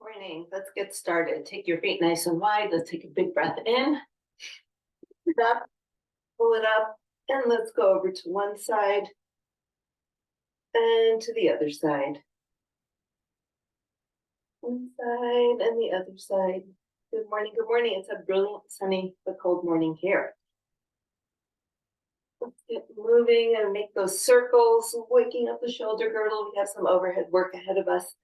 Morning. Let's get started. Take your feet nice and wide. Let's take a big breath in. Up, pull it up, and let's go over to one side and to the other side. One side and the other side. Good morning. Good morning. It's a brilliant, sunny, but cold morning here. Let's get moving and make those circles, waking up the shoulder girdle. We have some overhead work ahead of us.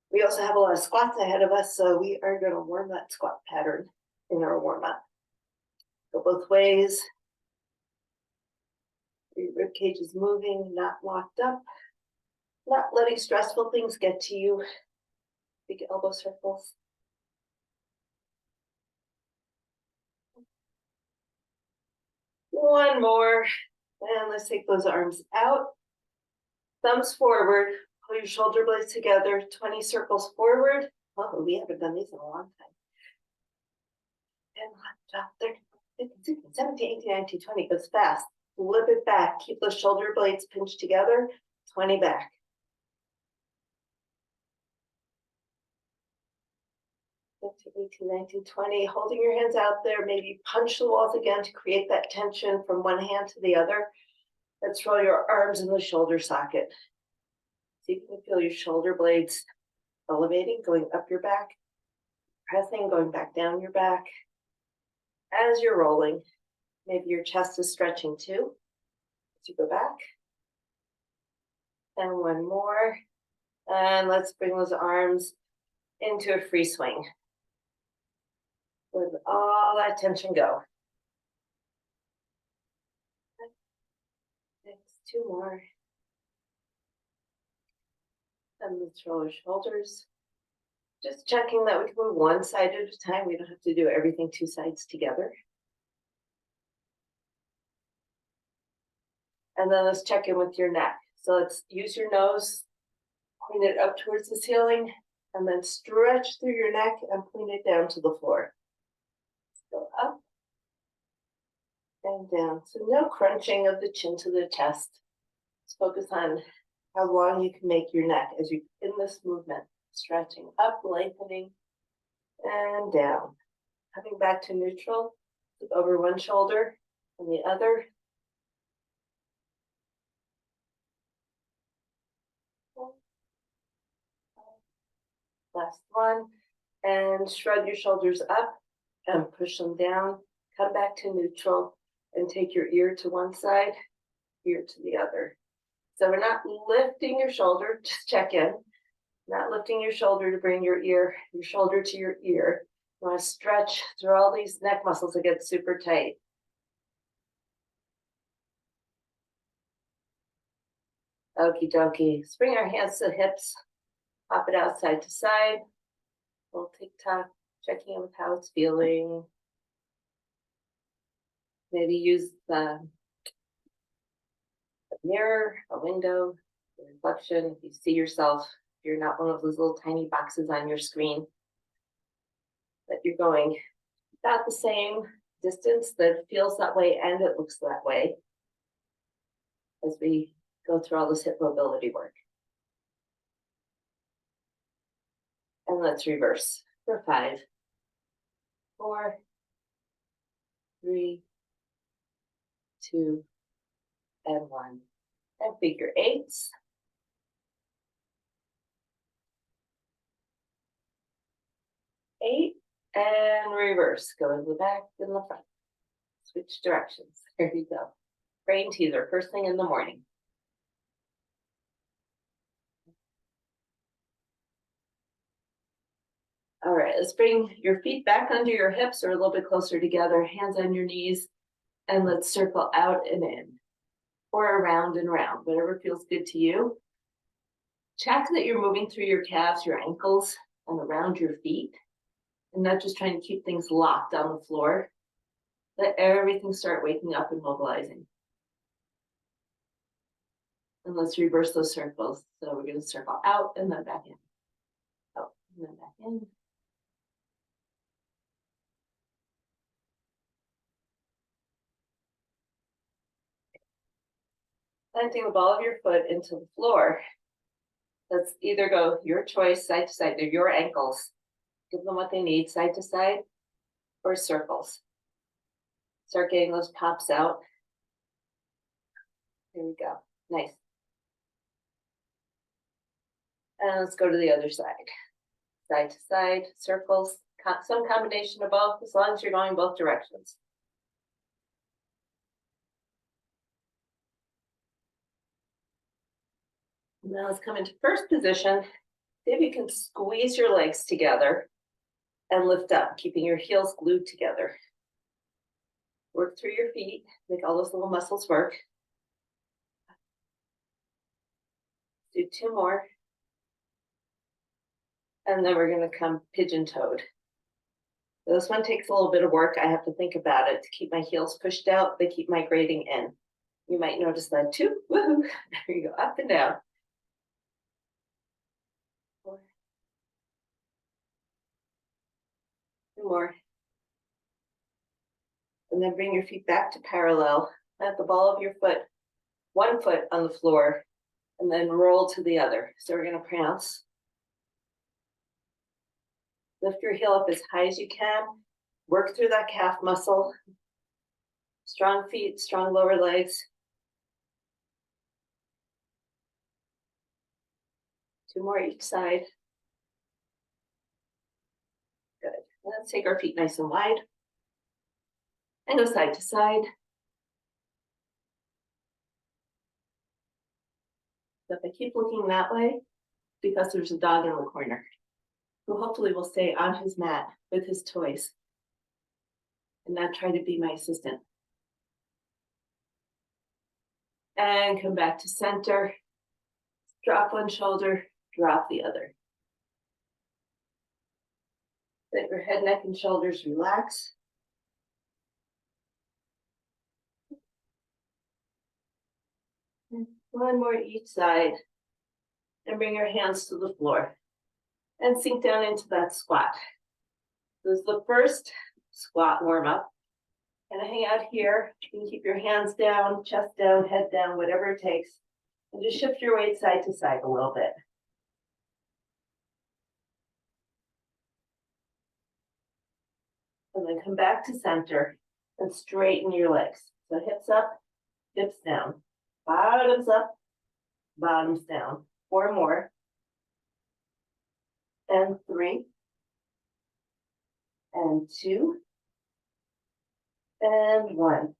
We also have a lot of squats ahead of us, so we are going to warm that squat pattern in our warm-up. Go both ways. Your rib cage is moving, not locked up. Not letting stressful things get to you. Big elbow circles. One more. And let's take those arms out. Thumbs forward. Pull your shoulder blades together. 20 circles forward. Oh, we haven't done these in a long time. And drop 30, 50, 60, 17, 18, 19, 20. Goes fast. Flip it back. Keep those shoulder blades pinched together. 20 back. 15, 18, 19, 20. Holding your hands out there. Maybe punch the walls again to create that tension from one hand to the other. Let's roll your arms in the shoulder socket. See if you can feel your shoulder blades elevating, going up your back, pressing, going back down your back. As you're rolling, maybe your chest is stretching too. As you go back. And one more. And let's bring those arms into a free swing. Let all that tension go. Next, two more. And let's roll our shoulders. Just checking that we can move one side at a time. We don't have to do everything two sides together. And then let's check in with your neck. So let's use your nose, point it up towards the ceiling, and then stretch through your neck and point it down to the floor. Go up and down. So no crunching of the chin to the chest. Let's focus on how long you can make your neck as you in this movement. Stretching up, lengthening, and down. Coming back to neutral, look over one shoulder and the other. Last one. And shrug your shoulders up and push them down. Come back to neutral and take your ear to one side, ear to the other. So we're not lifting your shoulder, just check in. Not lifting your shoulder to bring your shoulder to your ear. You want to stretch through all these neck muscles that get super tight. Okie dokie. Let's bring our hands to the hips. Pop it out side to side. A little tick-tock, checking in with how it's feeling. Maybe use the mirror, a window, a reflection. If you see yourself, you're not one of those little tiny boxes on your screen, that you're going about the same distance, that feels that way and it looks that way as we go through all this hip mobility work. And let's reverse for 5, 4, 3, 2, and 1. And figure 8s. 8 and reverse. Go in the back and the front. Switch directions. There you go. Brain teaser first thing in the morning. All right, let's bring your feet back under your hips or a little bit closer together, hands on your knees, and let's circle out and in, or around and around, whatever feels good to you. Check that you're moving through your calves, your ankles, and around your feet, and not just trying to keep things locked on the floor. Let everything start waking up and mobilizing. And let's reverse those circles. So we're going to circle out and then back in. Out and then back in. Planting the ball of your foot into the floor. Let's either go your choice, side to side. They're your ankles. Give them what they need, side to side or circles. Start getting those pops out. There we go. Nice. And let's go to the other side. Side to side, circles, some combination of both, as long as you're going both directions. Now let's come into first position. See if you can squeeze your legs together and lift up, keeping your heels glued together. Work through your feet, make all those little muscles work. Do 2 more. And then we're going to come pigeon-toed. This one takes a little bit of work. I have to think about it to keep my heels pushed out. They keep migrating in. You might notice that too. Woohoo! There you go, up and down. 4. 2 more. And then bring your feet back to parallel. At the ball of your foot, 1 foot on the floor, and then roll to the other. So we're going to prance. Lift your heel up as high as you can. Work through that calf muscle. Strong feet, strong lower legs. 2 more each side. Good. Let's take our feet nice and wide. And go side to side. So if I keep looking that way, because there's a dog in the corner who hopefully will stay on his mat with his toys and not try to be my assistant. And come back to center. Drop one shoulder, drop the other. Let your head, neck, and shoulders relax. One more each side. And bring your hands to the floor. And sink down into that squat. This is the first squat warm-up. And hang out here. You can keep your hands down, chest down, head down, whatever it takes. And just shift your weight side to side a little bit. And then come back to center and straighten your legs. So hips up, hips down. Bottoms up, bottoms down. 4 more. And 3. And 2. And 1.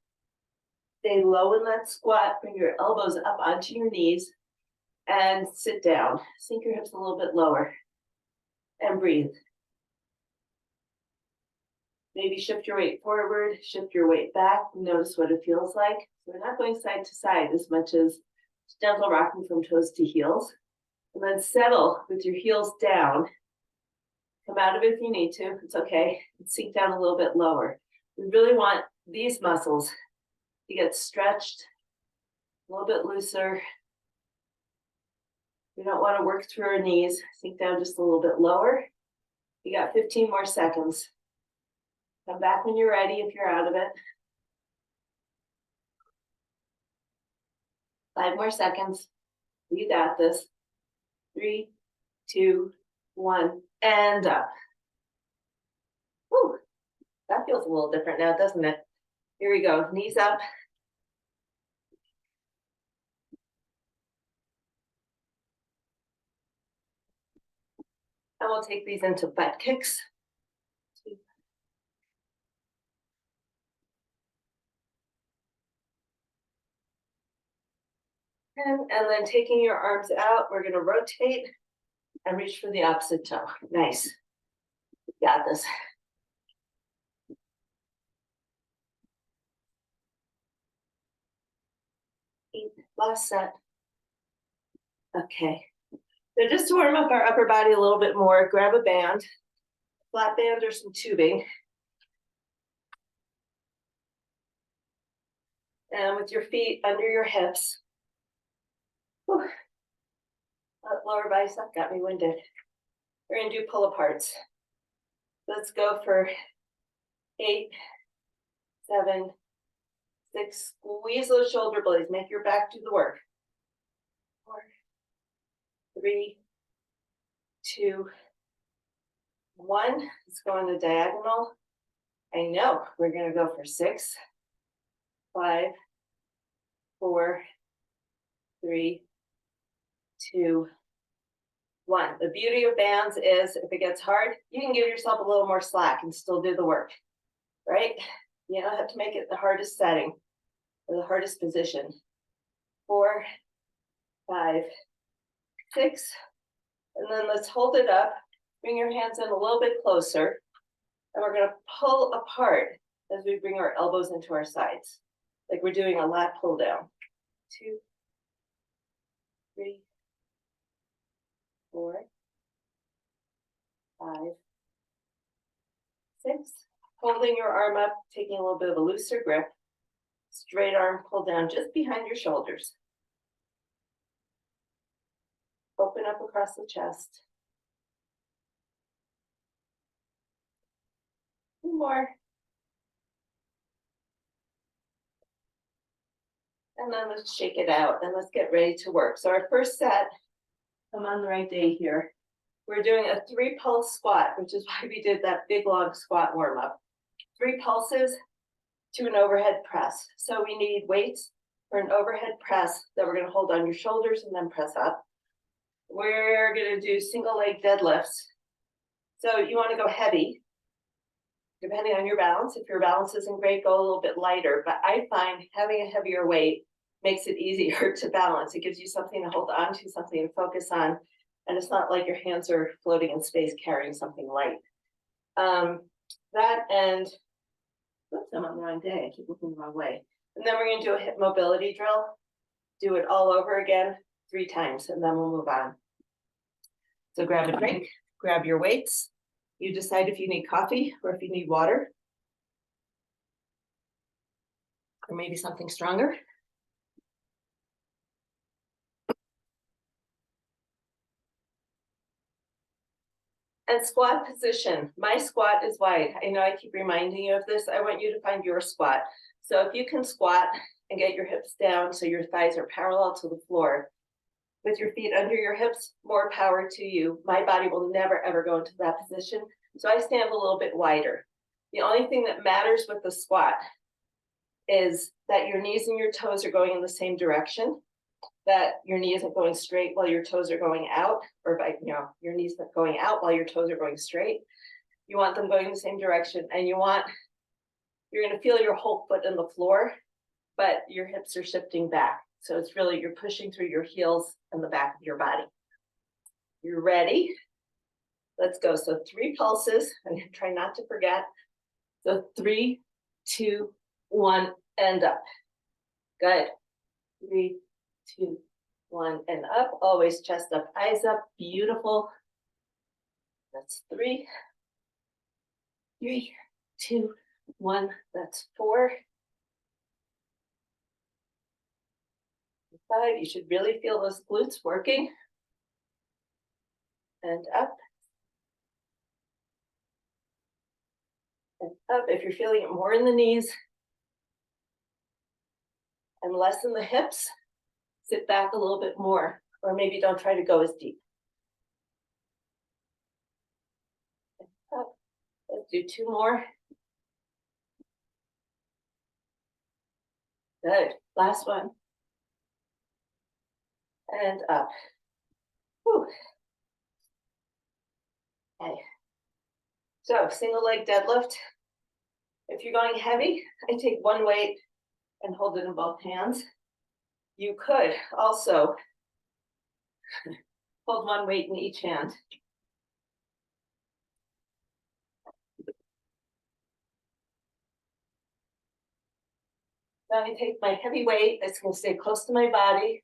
Stay low in that squat. Bring your elbows up onto your knees and sit down. Sink your hips a little bit lower and breathe. Maybe shift your weight forward, shift your weight back. Notice what it feels like. So we're not going side to side as much as gentle rocking from toes to heels. And then settle with your heels down. Come out of it if you need to. It's okay. And sink down a little bit lower. We really want these muscles to get stretched a little bit looser. We don't want to work through our knees. Sink down just a little bit lower. You got 15 more seconds. Come back when you're ready if you're out of it. 5 more seconds. You got this. 3, 2, 1, and up. Whew. That feels a little different now, doesn't it? Here we go. Knees up. And we'll take these into butt kicks. And then taking your arms out, we're going to rotate and reach for the opposite toe. Nice. Got this. Last set. Okay. So just to warm up our upper body a little bit more, grab a band, flat band or some tubing. And with your feet under your hips. Whew. That lower bicep got me winded. We're going to do pull aparts. Let's go for 8, 7, 6. Squeeze those shoulder blades. Make your back do the work. 4, 3, 2, 1, let's go on the diagonal. I know we're gonna go for 6, 5, 4, 3, 2, 1. The beauty of bands is if it gets hard, you can give yourself a little more slack and still do the work, right? You don't have to make it the hardest setting or the hardest position. 4, 5, 6, and then let's hold it up. Bring your hands in a little bit closer, and we're going to pull apart as we bring our elbows into our sides, like we're doing a lat pull down. 2, 3, 4, 5, 6. Holding your arm up, taking a little bit of a looser grip. Straight arm pull down just behind your shoulders. Open up across the chest. 2 more. And then let's shake it out and let's get ready to work. So our first set, I'm on the right day here. We're doing a 3 pulse squat, which is why we did that big long squat warm up. 3 pulses to an overhead press. So we need weights for an overhead press that we're going to hold on your shoulders and then press up. We're going to do single leg deadlifts. So you want to go heavy, depending on your balance. If your balance isn't great, go a little bit lighter. But I find having a heavier weight makes it easier to balance. It gives you something to hold on to, something to focus on. And it's not like your hands are floating in space carrying something light. That and, oops, I'm on the wrong day. I keep looking the wrong way. And then we're going to do a hip mobility drill. Do it all over again 3 times, and then we'll move on. So grab a drink, grab your weights. You decide if you need coffee or if you need water. Or maybe something stronger. And squat position. My squat is wide. I know I keep reminding you of this. I want you to find your squat. So if you can squat and get your hips down so your thighs are parallel to the floor, with your feet under your hips, more power to you. My body will never, ever go into that position. So I stand a little bit wider. The only thing that matters with the squat is that your knees and your toes are going in the same direction, that your knee isn't going straight while your toes are going out, or by, your knees not going out while your toes are going straight. You want them going in the same direction, and you're going to feel your whole foot in the floor, but your hips are shifting back. So it's really, you're pushing through your heels and the back of your body. You're ready? Let's go. So 3 pulses. I'm going to try not to forget. So 3, 2, 1, and up. Good. 3, 2, 1, and up. Always chest up, eyes up. Beautiful. That's 3, 3, 2, 1. That's 4. 5, you should really feel those glutes working. And up. And up. If you're feeling it more in the knees and less in the hips, sit back a little bit more, or maybe don't try to go as deep. And up. Let's do 2 more. Good. Last one. And up. Whew. Okay. So single leg deadlift. If you're going heavy, I take 1 weight and hold it in both hands. You could also hold 1 weight in each hand. Now I take my heavy weight, it's going to stay close to my body.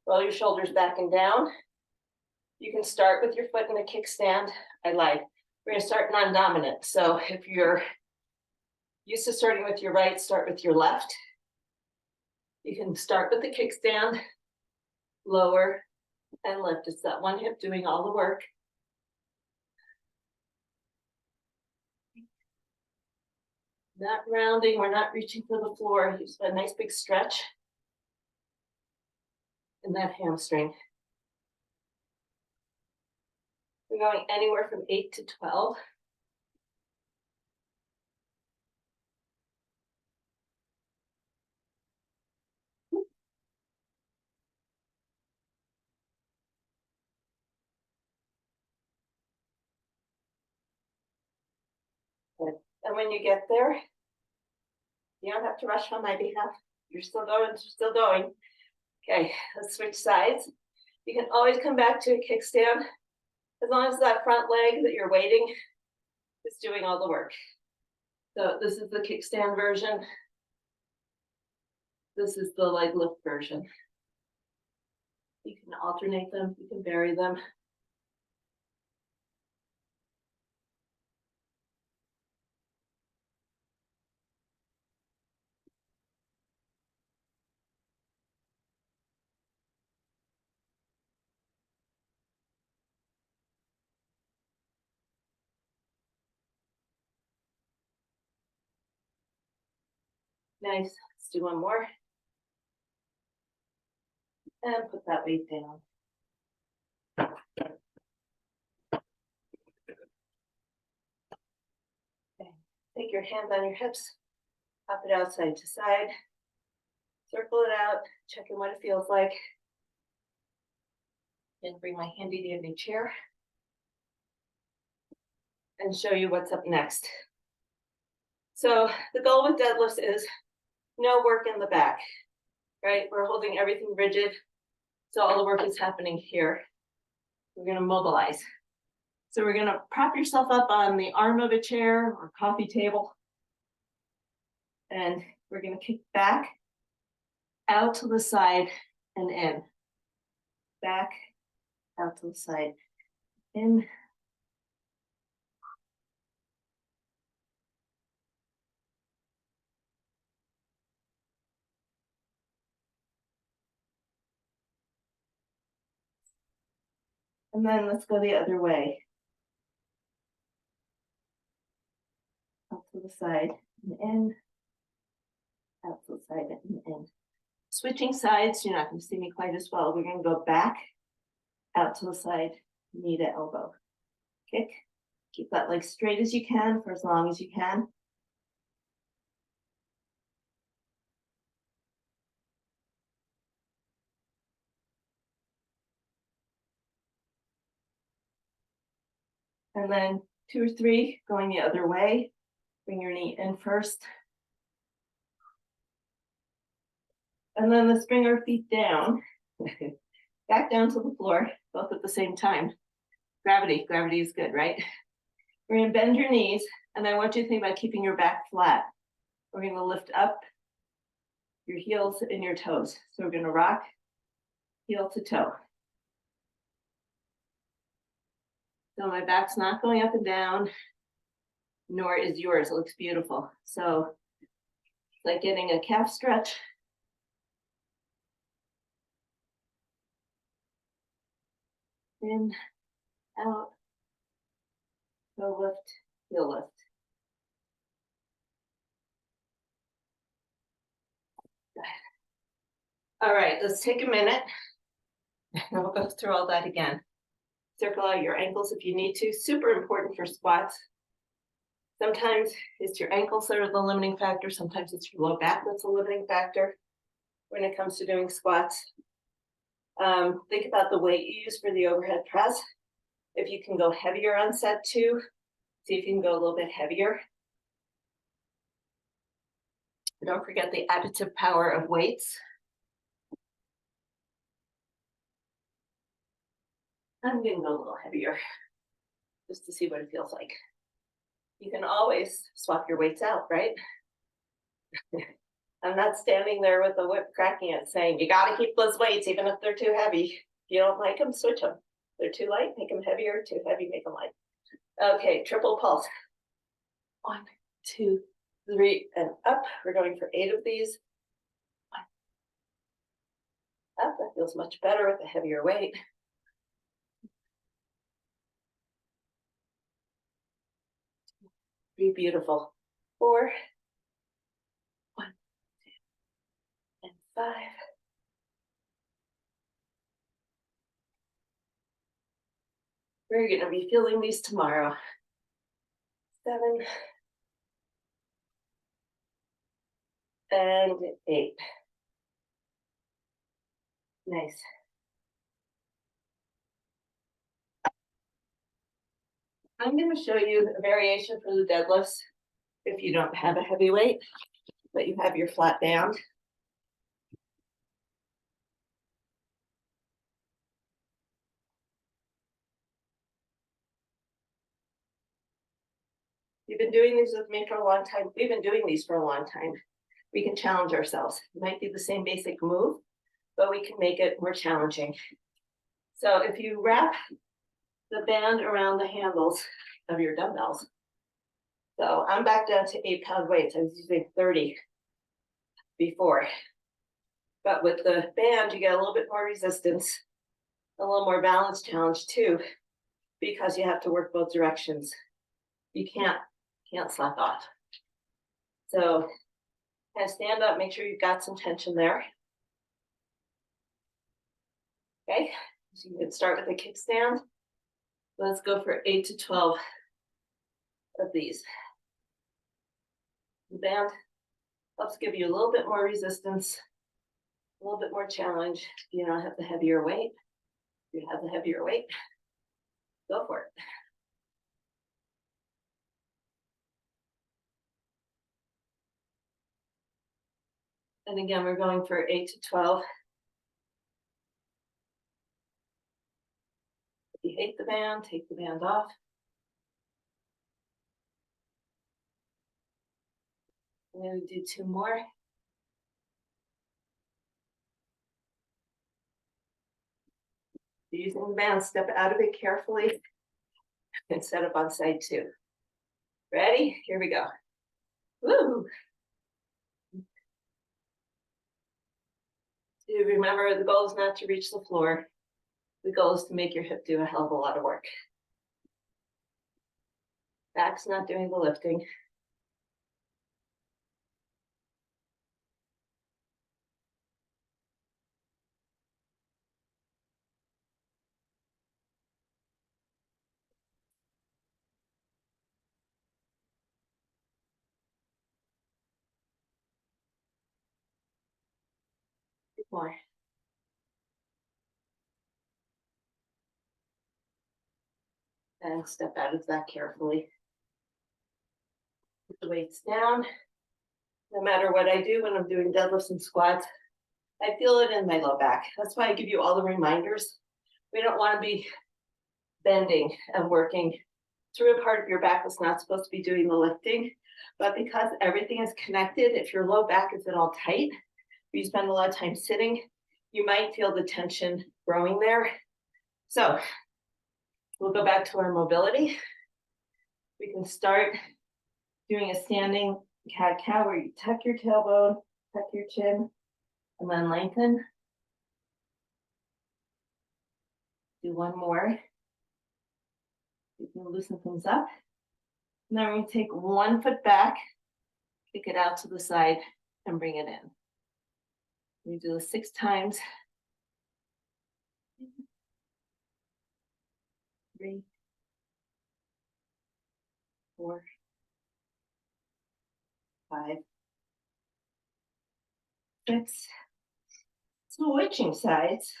Roll your shoulders back and down. You can start with your foot in a kickstand. We're going to start non-dominant. So if you're used to starting with your right, start with your left. You can start with the kickstand, lower, and lift. It's that one hip doing all the work. Not rounding, we're not reaching for the floor. Use a nice big stretch in that hamstring. We're going anywhere from 8 to 12. And when you get there, you don't have to rush on my behalf. You're still going, still going. Okay, let's switch sides. You can always come back to a kickstand as long as that front leg that you're waiting is doing all the work. So this is the kickstand version. This is the leg lift version. You can alternate them, you can vary them. Nice, let's do one more. And put that weight down. Okay. Take your hands on your hips, pop it out side to side, circle it out, checking what it feels like. And bring my handy dandy chair and show you what's up next. So the goal with deadlifts is no work in the back, right? We're holding everything rigid, so all the work is happening here. We're going to mobilize. So we're going to prop yourself up on the arm of a chair or coffee table, and we're going to kick back, out to the side, and in. Back, out to the side, in. And then let's go the other way. Out to the side and in. Out to the side and in. Switching sides, you're not going to see me quite as well. We're going to go back, out to the side, knee to elbow. Kick. Keep that leg straight as you can for as long as you can. And then 2 or 3 going the other way. Bring your knee in first. And then let's bring our feet down. Back down to the floor, both at the same time. Gravity is good, right? We're going to bend your knees, and I want you to think about keeping your back flat. We're going to lift up your heels and your toes. So we're going to rock heel to toe. So my back's not going up and down, nor is yours. It looks beautiful. So it's like getting a calf stretch. In, out, toe lift, heel lift. All right, let's take a minute and we'll go through all that again. Circle out your ankles if you need to. Super important for squats. Sometimes it's your ankles that are the limiting factor. Sometimes it's your low back that's a limiting factor when it comes to doing squats. Think about the weight you use for the overhead press. If you can go heavier on set 2, see if you can go a little bit heavier. Don't forget the additive power of weights. I'm going to go a little heavier just to see what it feels like. You can always swap your weights out, right? I'm not standing there with the whip cracking it saying, you got to keep those weights even if they're too heavy. If you don't like them, switch them. They're too light, make them heavier. Too heavy, make them light. Okay, triple pulse. 1, 2, 3, and up. We're going for 8 of these. 1. Up, that feels much better with a heavier weight. 3, beautiful. 4, 1, 2, and 5. We're going to be feeling these tomorrow. 7 and 8. Nice. I'm going to show you a variation for the deadlifts if you don't have a heavy weight, but you have your flat band. You've been doing these with me for a long time. We've been doing these for a long time. We can challenge ourselves. It might be the same basic move, but we can make it more challenging. So if you wrap the band around the handles of your dumbbells. So I'm back down to 8-pound weights. I was using 30 before. But with the band, you get a little bit more resistance, a little more balance challenge too, because you have to work both directions. You can't slack off. So kind of stand up, make sure you've got some tension there. Okay, so you can start with a kickstand. Let's go for 8 to 12 of these. The band helps give you a little bit more resistance, a little bit more challenge. You don't have the heavier weight. If you have the heavier weight, go for it. And again, we're going for 8 to 12. If you hate the band, take the band off. I'm going to do 2 more. If you're using the band, step out of it carefully and set up on side 2. Ready? Here we go. Woo! So remember, the goal is not to reach the floor. The goal is to make your hip do a hell of a lot of work. Back's not doing the lifting. More. And step out of that carefully. Put the weights down. No matter what I do when I'm doing deadlifts and squats, I feel it in my low back. That's why I give you all the reminders. We don't want to be bending and working through a part of your back that's not supposed to be doing the lifting. But because everything is connected, if your low back isn't all tight, if you spend a lot of time sitting, you might feel the tension growing there. So we'll go back to our mobility. We can start doing a standing cat-cow where you tuck your tailbone, tuck your chin, and then lengthen. Do one more. You can loosen things up. And then we're going to take 1 foot back, kick it out to the side, and bring it in. We do this 6 times. 3, 4, 5, 6. Switching sides.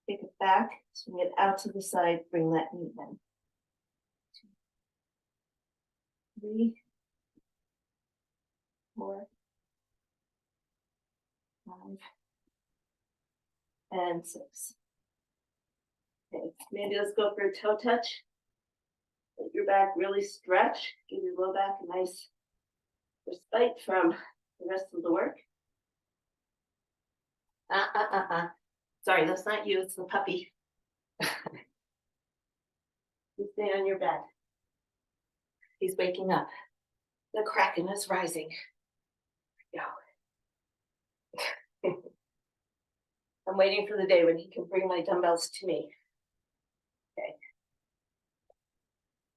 Take it back, swing it out to the side, bring that knee in. 2, 3, 4, 5, and 6. Okay, maybe let's go for a toe touch. Let your back really stretch. Give your low back a nice respite from the rest of the work. Sorry, that's not you, it's the puppy. You stay on your bed. He's waking up. The Kraken is rising. Go. I'm waiting for the day when he can bring my dumbbells to me. Okay.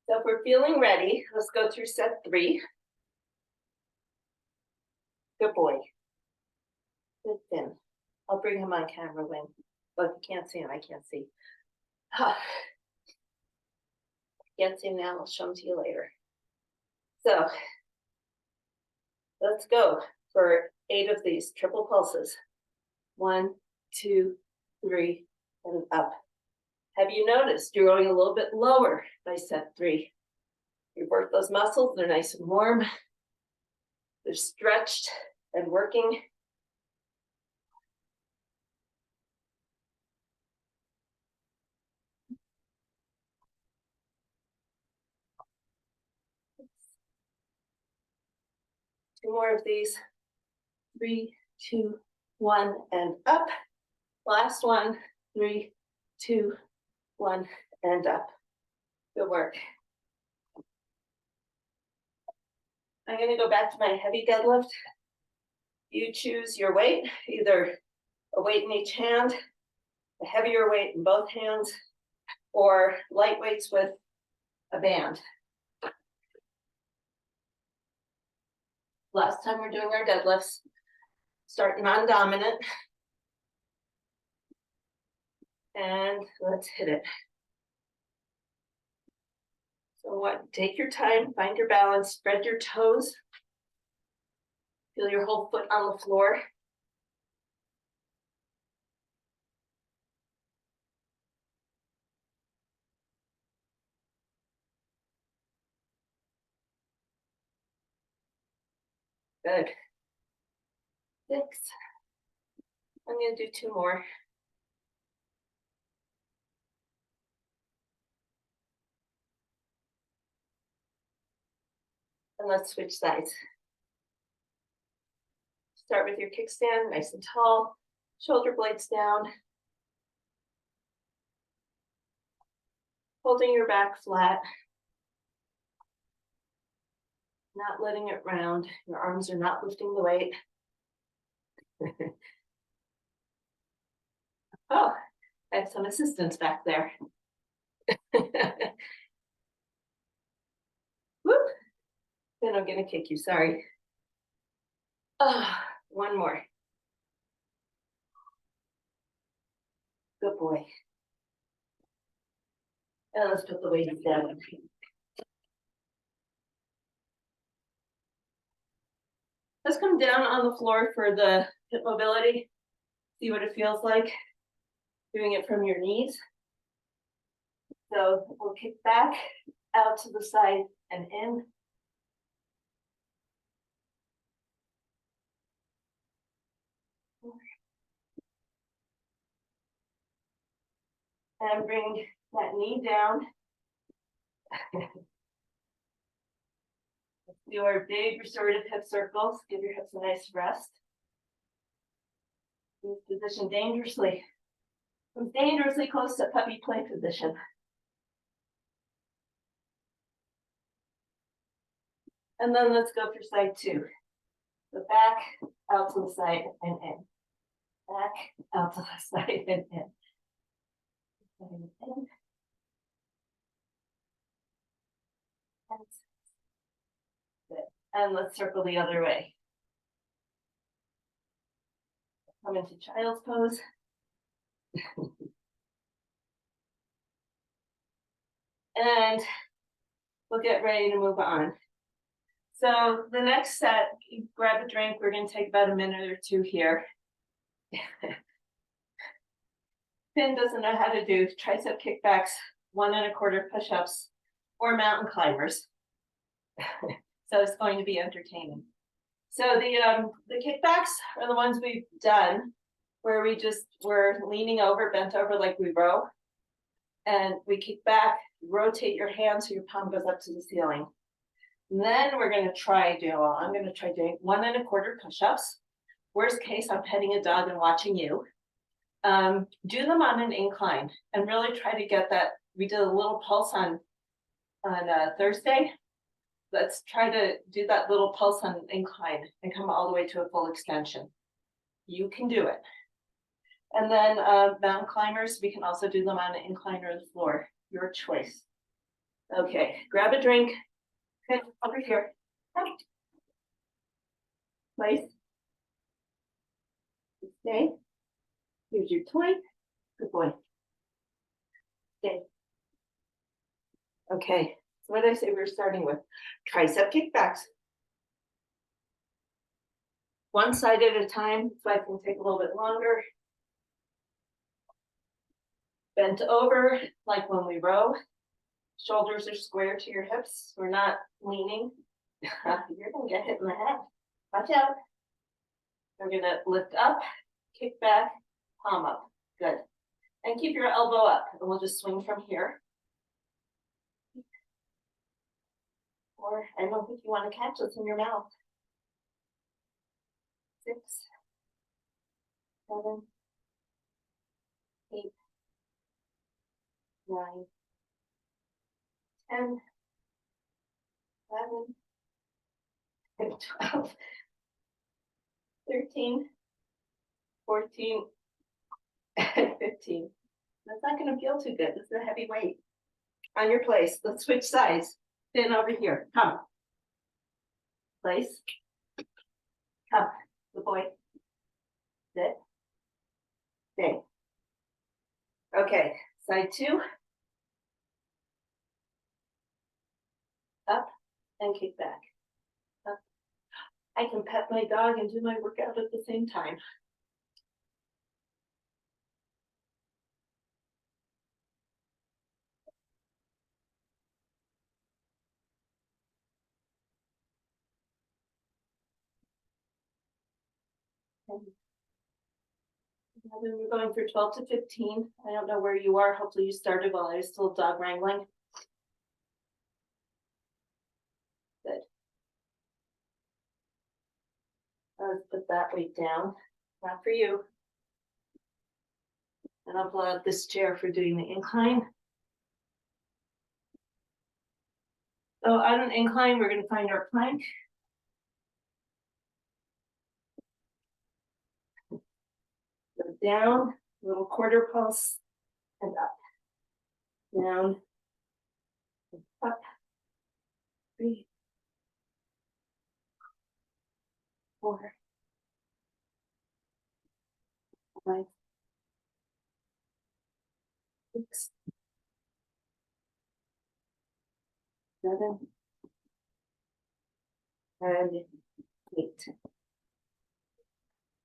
So if we're feeling ready, let's go through set 3. Good boy. Good thin. I'll bring him on camera when, but if you can't see him, I can't see. Can't see him now, I'll show him to you later. So let's go for 8 of these triple pulses. 1, 2, 3, and up. Have you noticed you're going a little bit lower by set 3? You work those muscles, they're nice and warm. They're stretched and working. Two more of these. 3, 2, 1, and up. Last one. 3, 2, 1, and up. Good work. I'm going to go back to my heavy deadlift. You choose your weight, either a weight in each hand, a heavier weight in both hands, or light weights with a band. Last time we're doing our deadlifts, start non-dominant. And let's hit it. So what? Take your time, find your balance, spread your toes. Feel your whole foot on the floor. Good. 6. I'm going to do 2 more. And let's switch sides. Start with your kickstand, nice and tall, shoulder blades down. Holding your back flat. Not letting it round. Your arms are not lifting the weight. Oh, I have some assistance back there. Whoop. Then I'm gonna kick you, sorry. Oh, one more. Good boy. And let's put the weights down. Let's come down on the floor for the hip mobility. See what it feels like doing it from your knees. So we'll kick back, out to the side and in. And bring that knee down. Let's do our big restorative hip circles. Give your hips a nice rest. Move position dangerously. Move dangerously close to puppy play position. And then let's go for side 2. So back, out to the side, and in. Back, out to the side, and in. And in. Good. And let's circle the other way. Come into child's pose. And we'll get ready to move on. So the next set, you grab a drink. We're going to take about a minute or 2 here. Finn doesn't know how to do tricep kickbacks, 1 1/4 push-ups, or mountain climbers. So it's going to be entertaining. So the kickbacks are the ones we've done where we're leaning over, bent over like we row. And we kick back, rotate your hands so your palm goes up to the ceiling. And then we're going to try I'm going to try doing 1 1/4 push-ups. Worst case, I'm petting a dog and watching you. Do them on an incline and really try to get that. We did a little pulse on Thursday. Let's try to do that little pulse on incline and come all the way to a full extension. You can do it. And then mountain climbers, we can also do them on an incline or the floor. Your choice. Okay, grab a drink. Okay, over here. Place. Stay. Here's your toy. Good boy. Stay. Okay, so what did I say we were starting with? Tricep kickbacks. One side at a time, so I can take a little bit longer. Bent over, like when we row. Shoulders are square to your hips. We're not leaning. You're gonna get hit in the head. Watch out. We're gonna lift up, kick back, palm up. Good. And keep your elbow up, and we'll just swing from here. Or I don't think you want to catch this in your mouth. 6, 7, 8, 9, 10, 11, 12, 13, 14, and 15. That's not going to feel too good. This is a heavy weight. On your place, let's switch sides. Stand over here. Come. Place. Come. Good boy. Sit. Stay. Okay. Side 2. Up and kick back. Up. I can pet my dog and do my workout at the same time. We're going for 12 to 15. I don't know where you are. Hopefully you started while I was still dog wrangling. Good. Let's put that weight down. Not for you. And I'll pull out this chair for doing the incline. So on an incline, we're going to find our plank. Go down, little quarter pulse, and up. Down, up. 3, 4, 5, 6, 7, and 8.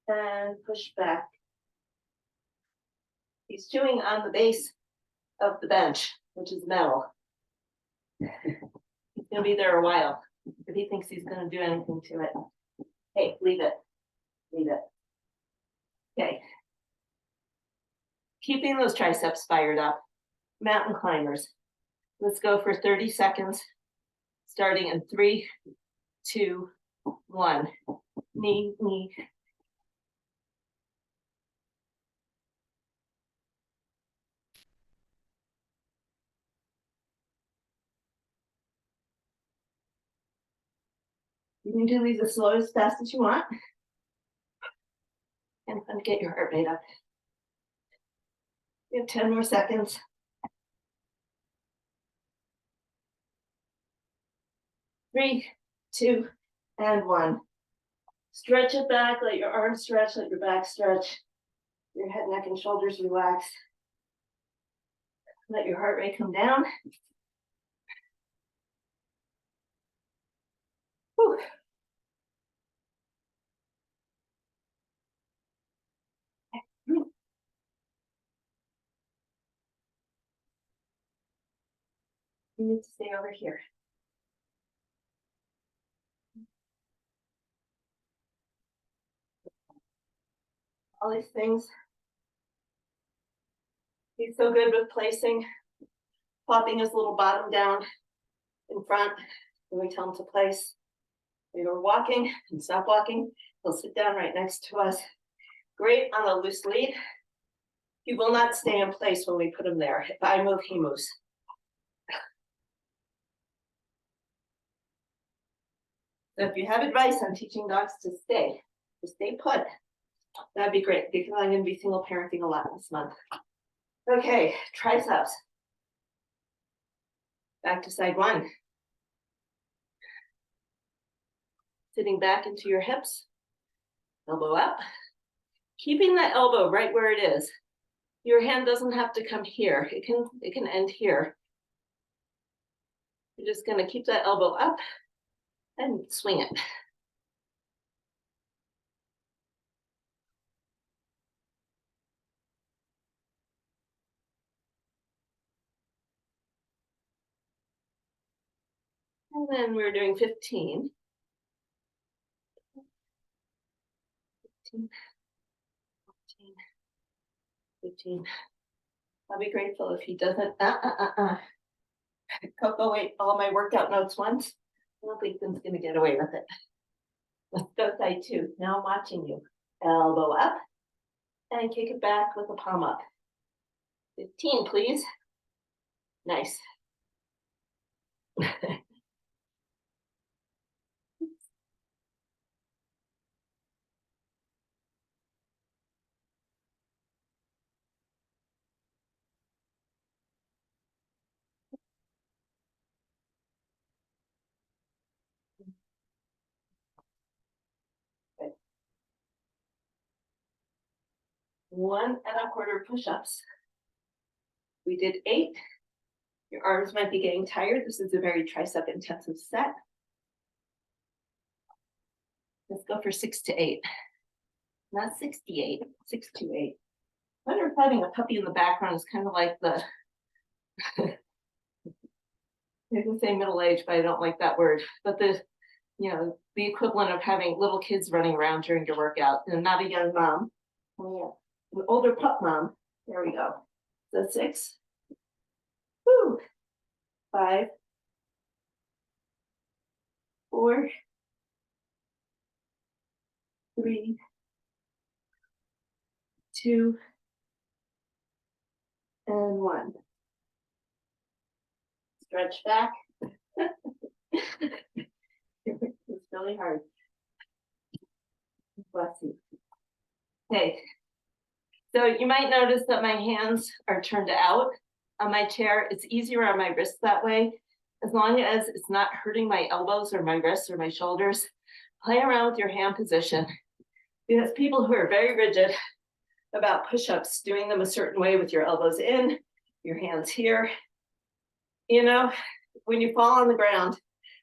And push back. He's chewing on the base of the bench, which is metal. He's gonna be there a while, if he thinks he's gonna do anything to it. Hey, leave it, leave it. Okay. Keeping those triceps fired up. Mountain climbers. Let's go for 30 seconds, starting in 3, 2, 1. Knee, knee. You can do these as slow as fast as you want. And get your heart rate up. We have 10 more seconds. 3, 2, and 1. Stretch it back, let your arms stretch, let your back stretch. Your head, neck, and shoulders relax. Let your heart rate come down. Whew. You need to stay over here. All these things. He's so good with placing, plopping his little bottom down in front when we tell him to place. We are walking and stop walking. He'll sit down right next to us. Great on a loose lead. He will not stay in place when we put him there. If I move, he moves. So if you have advice on teaching dogs to stay put, that'd be great because I'm going to be single parenting a lot this month. Okay, triceps. Back to side 1. Sitting back into your hips, elbow up. Keeping that elbow right where it is. Your hand doesn't have to come here. It can end here. You're just going to keep that elbow up and swing it. And then we're doing 15. 13, 14, 15. I'll be grateful if he doesn't go away all my workout notes once. I don't think Tim's gonna get away with it. Let's go side two. Now I'm watching you. Elbow up and kick it back with a palm up. 15, please. Nice. Good. 1.25 push-ups. We did 8. Your arms might be getting tired. This is a very tricep intensive set. Let's go for 6 to 8. Not 68, 6 to 8. I wonder if having a puppy in the background is kind of like the, I can say middle age, but I don't like that word. But the, the equivalent of having little kids running around during your workout, and not a young mom. Oh yeah, an older pup mom. There we go. So 6. Woo. 5, 4, 3, 2, and 1. Stretch back. It's really hard. Bless you. Okay. So you might notice that my hands are turned out on my chair. It's easier on my wrists that way. As long as it's not hurting my elbows or my wrists or my shoulders, play around with your hand position. Because people who are very rigid about push-ups, doing them a certain way with your elbows in, your hands here, when you fall on the ground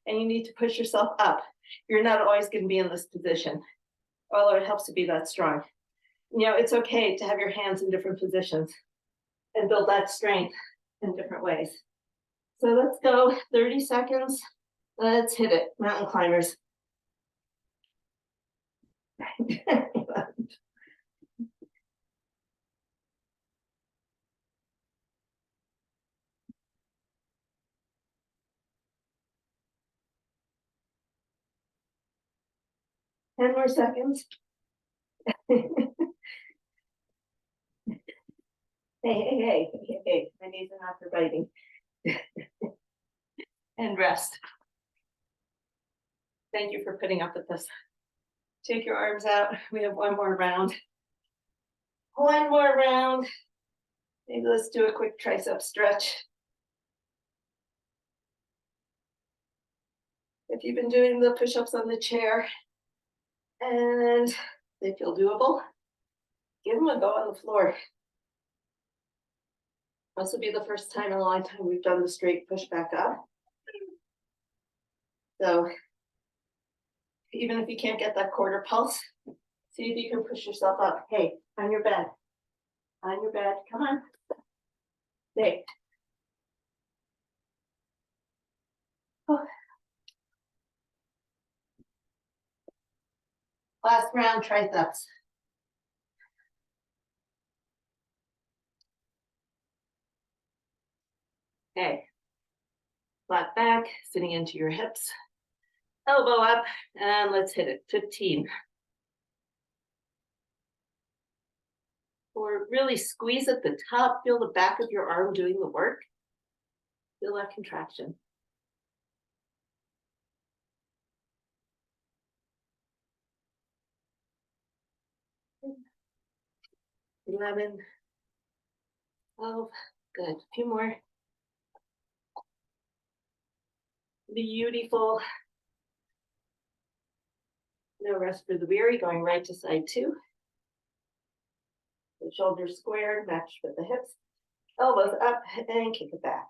and you need to push yourself up, you're not always going to be in this position, although it helps to be that strong. It's okay to have your hands in different positions and build that strength in different ways. So let's go 30 seconds. Let's hit it, mountain climbers. 10 more seconds. Hey, my knees are not for biting. And rest. Thank you for putting up with this. Take your arms out. We have one more round. One more round. Maybe let's do a quick tricep stretch. If you've been doing the push-ups on the chair and they feel doable, give them a go on the floor. This will be the first time in a long time we've done the straight push back up. So even if you can't get that quarter pulse, see if you can push yourself up. Hey, on your bed. On your bed. Come on. Stay. Oh. Last round, triceps. Okay. Flat back, sitting into your hips. Elbow up, and let's hit it. 15. Or really squeeze at the top. Feel the back of your arm doing the work. Feel that contraction. 11, 12, good. A few more. Beautiful. No rest for the weary, going right to side 2. The shoulders squared, matched with the hips. Elbows up and kick it back.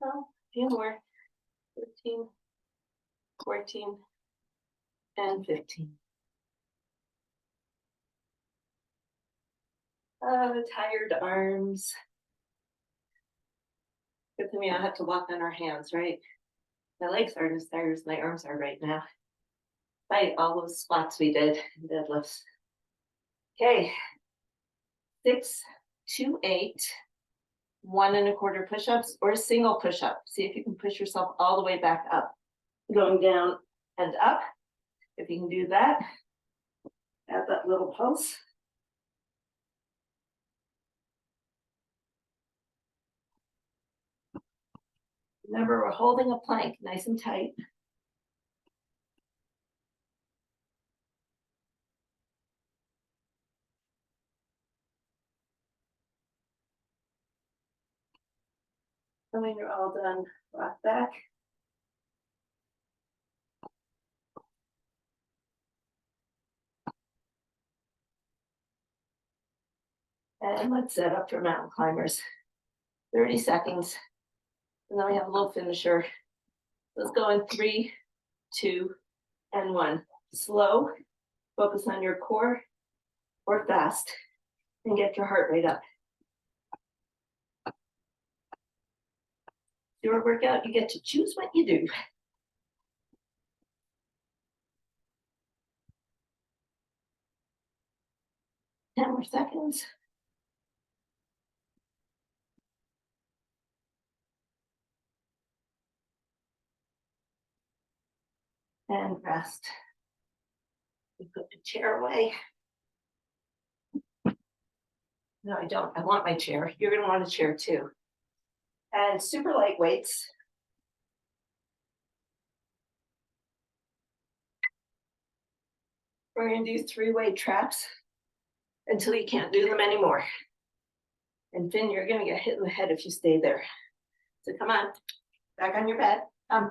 Oh, a few more. 13, 14, And 15. Tired arms. Good thing we don't have to walk on our hands, right? My legs aren't as tired as my arms are right now. Despite all those squats we did and deadlifts. Okay. 6 to 8. 1 1/4 push-ups or a single push-up. See if you can push yourself all the way back up. Going down and up. If you can do that, add that little pulse. Remember, we're holding a plank nice and tight. And when you're all done, rock back. And let's set up for mountain climbers. 30 seconds. And then we have a little finisher. Let's go in 3, 2, and 1. Slow, focus on your core, or fast, and get your heart rate up. Your workout, you get to choose what you do. Ten more seconds. And rest. You put the chair away. No, I don't. I want my chair. You're going to want a chair too. And super light weights. We're going to do 3-weight traps until you can't do them anymore. And Finn, you're going to get hit in the head if you stay there. So come on, back on your bed. Come.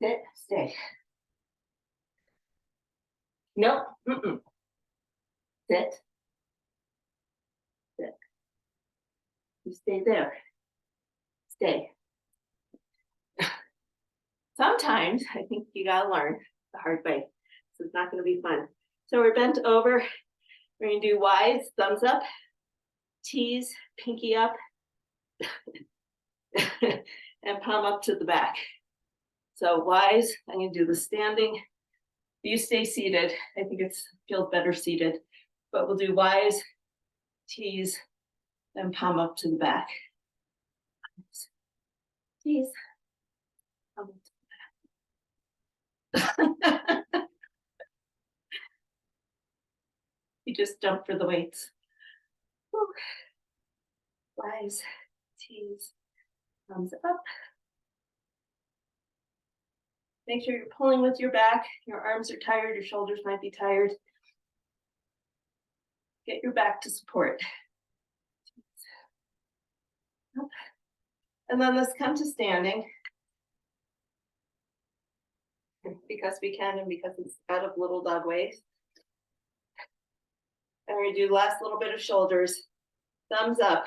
Sit, stay. Nope. Sit. Sit. You stay there. Stay. Sometimes I think you gotta learn the hard way. So it's not gonna be fun. So we're bent over. We're gonna do Y's, thumbs up, T's, pinky up, and palm up to the back. So Y's, I'm gonna do the standing. You stay seated. I think it feels better seated, but we'll do Y's, T's, and palm up to the back. T's, palm up to the back. You just jump for the weights. Y's, T's, thumbs up. Make sure you're pulling with your back. Your arms are tired, your shoulders might be tired. Get your back to support. And then let's come to standing. Because we can and because it's out of little dog ways. And we're gonna do the last little bit of shoulders. Thumbs up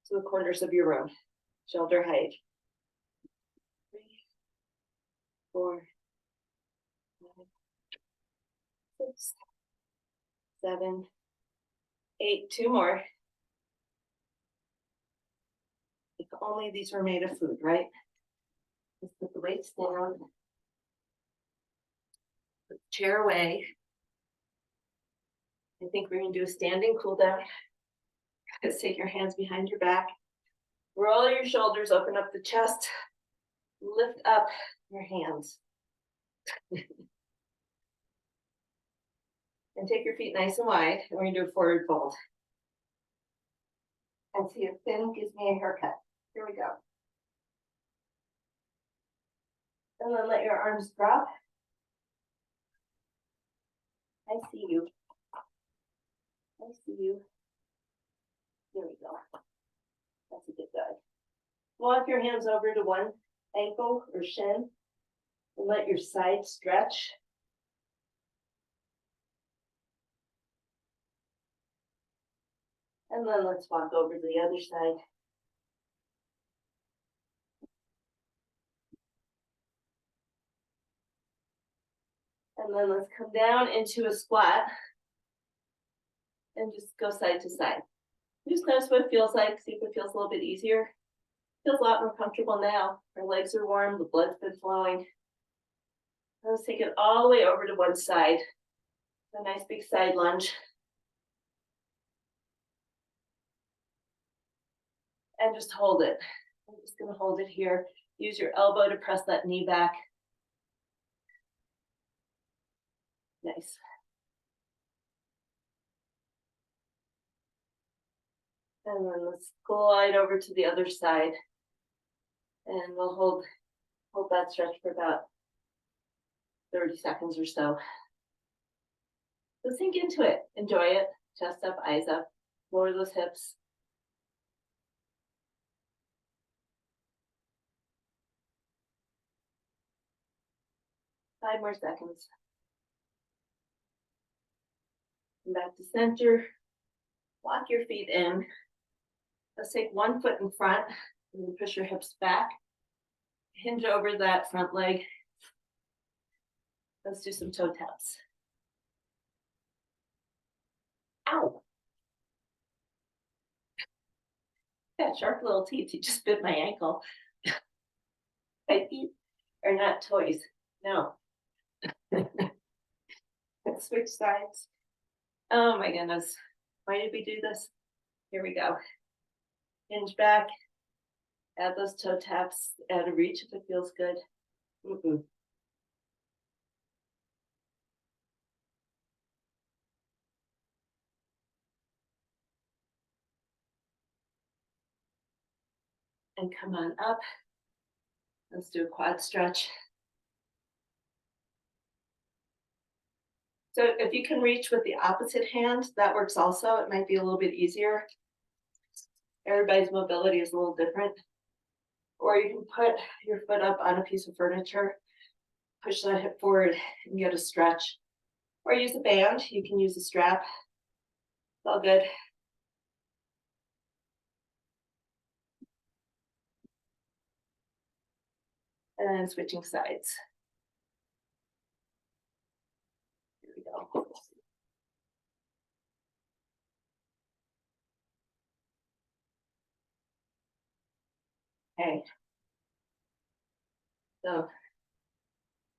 to the corners of your room. Shoulder height. 3, 4, 5, 6, 7, 8. 2 more. If only these were made of food, right? Let's put the weights down. Put the chair away. I think we're going to do a standing cool down. Let's take your hands behind your back. Roll your shoulders, open up the chest. Lift up your hands. And take your feet nice and wide. And we're going to do a forward fold. And see if Finn gives me a haircut. Here we go. And then let your arms drop. I see you. I see you. Here we go. That's a good guy. Walk your hands over to one ankle or shin and let your side stretch. And then let's walk over to the other side. And then let's come down into a squat and just go side to side. Just notice what it feels like, see if it feels a little bit easier. Feels a lot more comfortable now. Our legs are warm, the blood's been flowing. Let's take it all the way over to one side. A nice big side lunge. And just hold it. I'm just gonna hold it here. Use your elbow to press that knee back. Nice. And then let's glide over to the other side. And we'll hold that stretch for about 30 seconds or so. So sink into it, enjoy it, chest up, eyes up, lower those hips. Five more seconds. And back to center, walk your feet in. Let's take one foot in front, and then push your hips back. Hinge over that front leg. Let's do some toe taps. Ow. Yeah, sharp little teeth, you just bit my ankle. My feet are not toys, no. Let's switch sides. Oh my goodness, why did we do this? Here we go. Hinge back, add those toe taps, add a reach if it feels good. And come on up. Let's do a quad stretch. So if you can reach with the opposite hand, that works also. It might be a little bit easier. Everybody's mobility is a little different. Or you can put your foot up on a piece of furniture, push that hip forward and get a stretch. Or use a band, you can use a strap. It's all good. And then switching sides. Here we go. Okay. So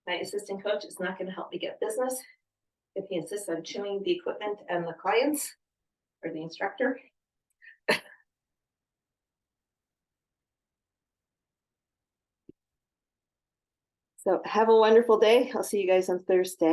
my assistant coach is not going to help me get business if he insists on chewing the equipment and the clients or the instructor. So have a wonderful day. I'll see you guys on Thursday.